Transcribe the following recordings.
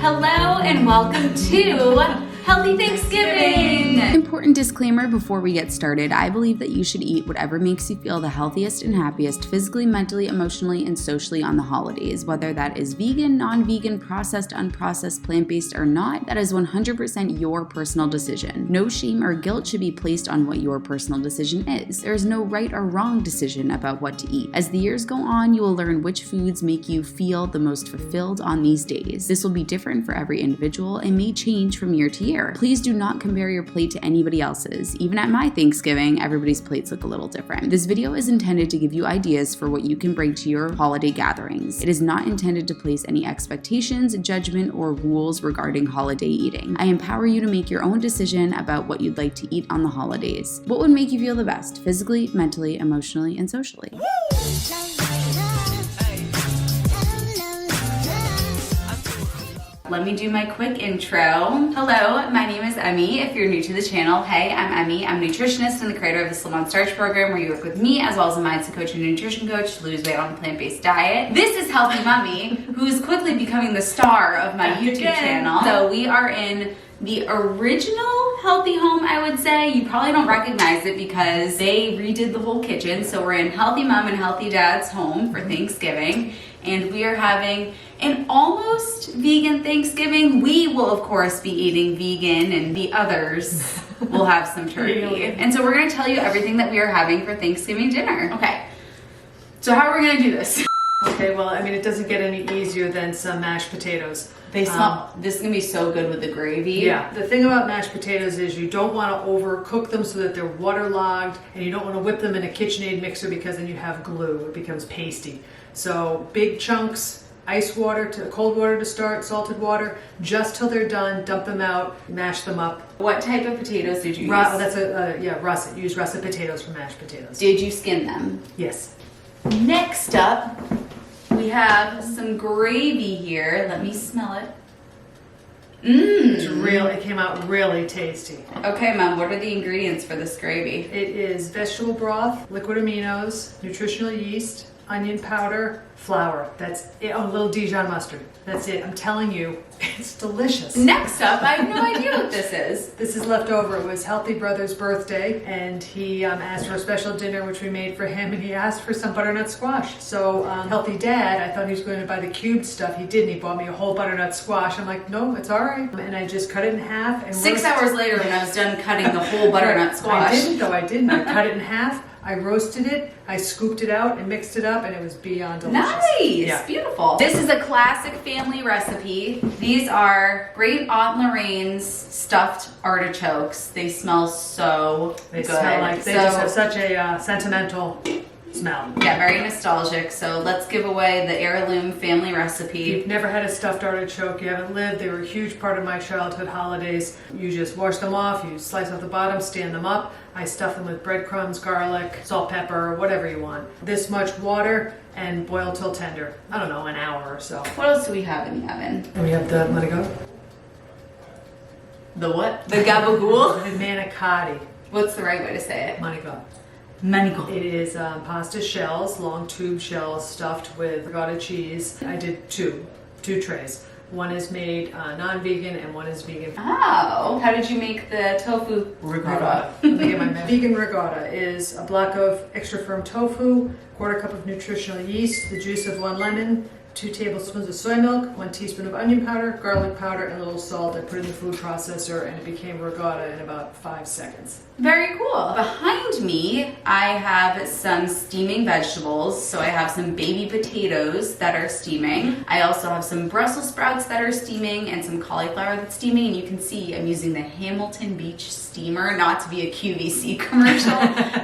Hello and welcome to Healthy Thanksgiving! Important disclaimer before we get started, I believe that you should eat whatever makes you feel the healthiest and happiest physically, mentally, emotionally, and socially on the holidays. Whether that is vegan, non-vegan, processed, unprocessed, plant-based, or not, that is 100% your personal decision. No shame or guilt should be placed on what your personal decision is. There is no right or wrong decision about what to eat. As the years go on, you will learn which foods make you feel the most fulfilled on these days. This will be different for every individual and may change from year to year. Please do not compare your plate to anybody else's. Even at my Thanksgiving, everybody's plates look a little different. This video is intended to give you ideas for what you can bring to your holiday gatherings. It is not intended to place any expectations, judgment, or rules regarding holiday eating. I empower you to make your own decision about what you'd like to eat on the holidays. What would make you feel the best, physically, mentally, emotionally, and socially? Let me do my quick intro. Hello, my name is Emmie. If you're new to the channel, hey, I'm Emmie. I'm a nutritionist and the creator of the Slim on Starch program, where you work with me as well as a mindset coach and nutrition coach to lose weight on a plant-based diet. This is Healthy Mummy, who is quickly becoming the star of my YouTube channel. So we are in the original Healthy Home, I would say. You probably don't recognize it because they redid the whole kitchen. So we're in Healthy Mom and Healthy Dad's home for Thanksgiving. And we are having an almost vegan Thanksgiving. We will, of course, be eating vegan, and the others will have some turkey. And so we're gonna tell you everything that we are having for Thanksgiving dinner. Okay, so how are we gonna do this? Okay, well, I mean, it doesn't get any easier than some mashed potatoes. They smell, this is gonna be so good with the gravy. Yeah, the thing about mashed potatoes is you don't wanna overcook them so that they're waterlogged, and you don't wanna whip them in a KitchenAid mixer because then you have glue, it becomes pasty. So big chunks, ice water to cold water to start, salted water, just till they're done, dump them out, mash them up. What type of potatoes did you use? Russet. Use russet potatoes for mashed potatoes. Did you skin them? Yes. Next up, we have some gravy here. Let me smell it. It came out really tasty. Okay, Mom, what are the ingredients for this gravy? It is vegetable broth, liquid aminos, nutritional yeast, onion powder, flour. That's it. Oh, a little Dijon mustard. That's it. I'm telling you, it's delicious. Next up, I have no idea what this is. This is leftover. It was Healthy Brother's birthday, and he asked for a special dinner, which we made for him, and he asked for some butternut squash. So Healthy Dad, I thought he was going to buy the cubed stuff. He didn't. He bought me a whole butternut squash. I'm like, no, it's all right. And I just cut it in half. And 6 hours later, when I was done cutting the whole butternut squash. I didn't. I cut it in half. I roasted it, I scooped it out and mixed it up, and it was beyond delicious. Nice, yeah. Beautiful. This is a classic family recipe. These are Great Aunt Lorraine's stuffed artichokes. They smell so good. Smell like they just have such a sentimental smell. Yeah, very nostalgic. So let's give away the heirloom family recipe. If you've never had a stuffed artichoke, you haven't lived, they were a huge part of my childhood holidays. You just wash them off, you slice off the bottom, stand them up. I stuff them with breadcrumbs, garlic, salt, pepper, whatever you want. This much water and boil till tender. I don't know, an hour or so. What else do we have in the oven? And we have the Manicotti. The what? The gabagool? The Manicotti. What's the right way to say it? Manicotti. Manicotti. It is pasta shells, long tube shells stuffed with ricotta cheese. I did two trays. One is made non-vegan and one is vegan. Oh, how did you make the tofu ricotta? Vegan ricotta is a block of extra firm tofu, quarter cup of nutritional yeast, the juice of 1 lemon, 2 tablespoons of soy milk, 1 teaspoon of onion powder, garlic powder, and a little salt. I put it in the food processor and it became ricotta in about 5 seconds. Very cool. Behind me, I have some steaming vegetables. So I have some baby potatoes that are steaming. I also have some Brussels sprouts that are steaming and some cauliflower that's steaming. And you can see I'm using the Hamilton Beach steamer, not to be a QVC commercial,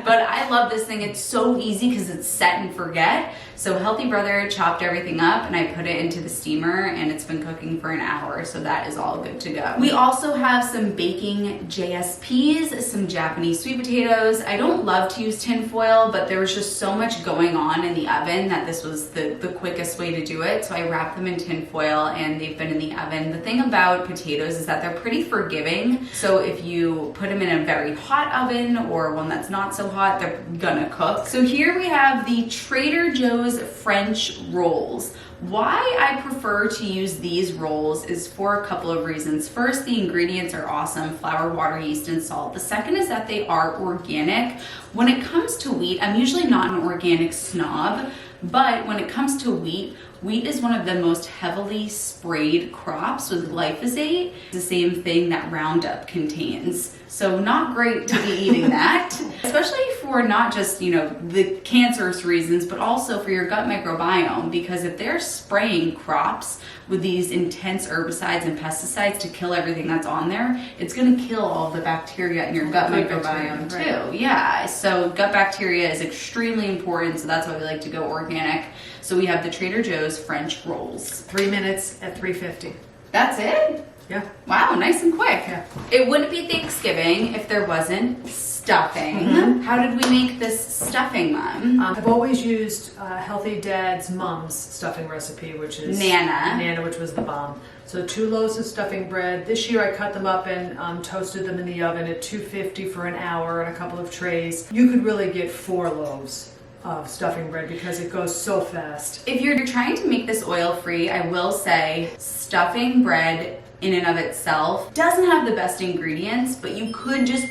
but I love this thing. It's so easy because it's set and forget. So Healthy Brother chopped everything up and I put it into the steamer and it's been cooking for an hour. So that is all good to go. We also have some baking JSPs, some Japanese sweet potatoes. I don't love to use tin foil, but there was just so much going on in the oven that this was the quickest way to do it. So I wrapped them in tin foil and they've been in the oven. The thing about potatoes is that they're pretty forgiving. So if you put them in a very hot oven or one that's not so hot, they're gonna cook. So here we have the Trader Joe's Potatoes French rolls. Why I prefer to use these rolls is for a couple of reasons. First, the ingredients are awesome: flour, water, yeast, and salt. The second is that they are organic. When it comes to wheat, I'm usually not an organic snob, but when it comes to wheat is one of the most heavily sprayed crops with glyphosate, the same thing that Roundup contains. So not great to be eating that, especially for not just, the cancerous reasons, but also for your gut microbiome, because if they're spraying crops with these intense herbicides and pesticides to kill everything that's on there, it's gonna kill all the bacteria in your gut microbiome too. Right. Yeah, so gut bacteria is extremely important, so that's why we like to go organic. So we have the Trader Joe's French rolls. 3 minutes at 350. That's it? Yeah. Wow, nice and quick. Yeah. It wouldn't be Thanksgiving if there wasn't stuffing. How did we make this stuffing, Mom? I've always used Healthy Dad's mom's stuffing recipe, which is Nana, which was the bomb. So 2 loaves of stuffing bread. This year I cut them up and toasted them in the oven at 250 for an hour in a couple of trays. You could really get 4 loaves of stuffing bread because it goes so fast. if you're trying to make this oil-free, I will say stuffing bread in and of itself doesn't have the best ingredients, but you could just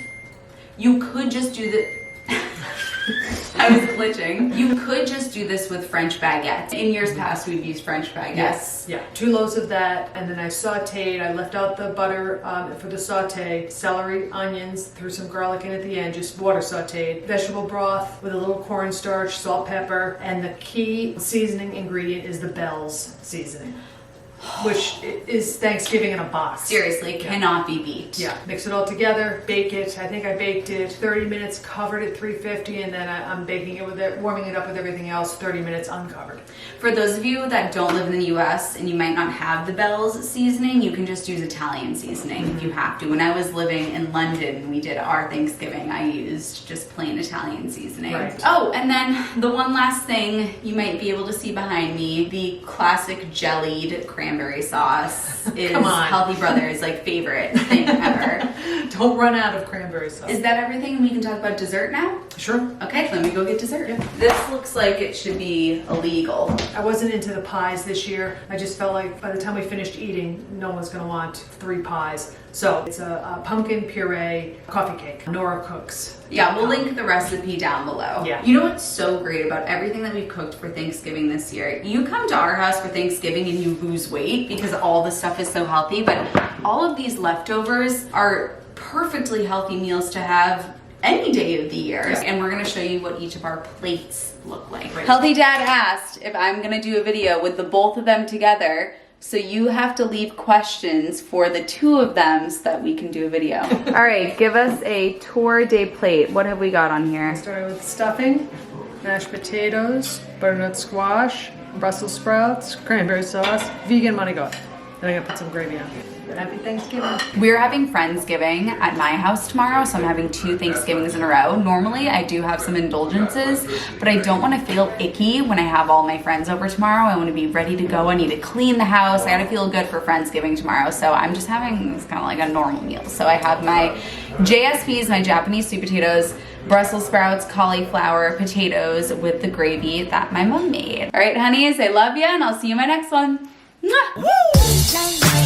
do the I was glitching. You could just do this with French baguettes. In years past, we've used French baguettes. Yes. Yeah. 2 loaves of that, and then I sauteed. I left out the butter for the saute. Celery, onions, threw some garlic in at the end, just water sauteed. Vegetable broth with a little cornstarch, salt, pepper, and the key seasoning ingredient is the Bell's seasoning, which is Thanksgiving in a box. Seriously, cannot be beat. Yeah, mix it all together, bake it. I think I baked it 30 minutes covered at 350, and then I'm baking it with it, warming it up with everything else, 30 minutes uncovered. For those of you that don't live in the US and you might not have the Bell's seasoning, you can just use Italian seasoning if you have to. When I was living in London and we did our Thanksgiving, I used just plain Italian seasoning. Right. Oh, and then the one last thing you might be able to see behind me, the classic jellied cranberry sauce is Healthy Brothers' favorite thing ever. Don't run out of cranberry sauce. Is that everything? We can talk about dessert now? Sure. Okay, let me go get dessert. Yeah. This looks like it should be illegal. I wasn't into the pies this year. I just felt like by the time we finished eating, no one's going to want 3 pies. So it's a pumpkin puree coffee cake. Nora cooks. Yeah, we'll link the recipe down below. Yeah. You know what's so great about everything that we've cooked for Thanksgiving this year? You come to our house for Thanksgiving and you lose weight because all the stuff is so healthy, but all of these leftovers are perfectly healthy meals to have any day of the year. Yeah. And we're gonna show you what each of our plates look like. Right. Healthy Dad asked if I'm gonna do a video with the both of them together. So you have to leave questions for the 2 of them so that we can do a video. All right, give us a tour day plate. What have we got on here? Started with stuffing, mashed potatoes, butternut squash, Brussels sprouts, cranberry sauce, vegan Manicotti. Then I'm gonna put some gravy on. Happy Thanksgiving. We're having Friendsgiving at my house tomorrow, so I'm having 2 Thanksgivings in a row. Normally, I do have some indulgences, but I don't want to feel icky when I have all my friends over tomorrow. I want to be ready to go. I need to clean the house. I got to feel good for Friendsgiving tomorrow, so I'm just having this kind of like a normal meal. So I have my JSPs, my Japanese sweet potatoes, Brussels sprouts, cauliflower, potatoes with the gravy that my mom made. All right, honeys, I love you, and I'll see you in my next one. Mwah!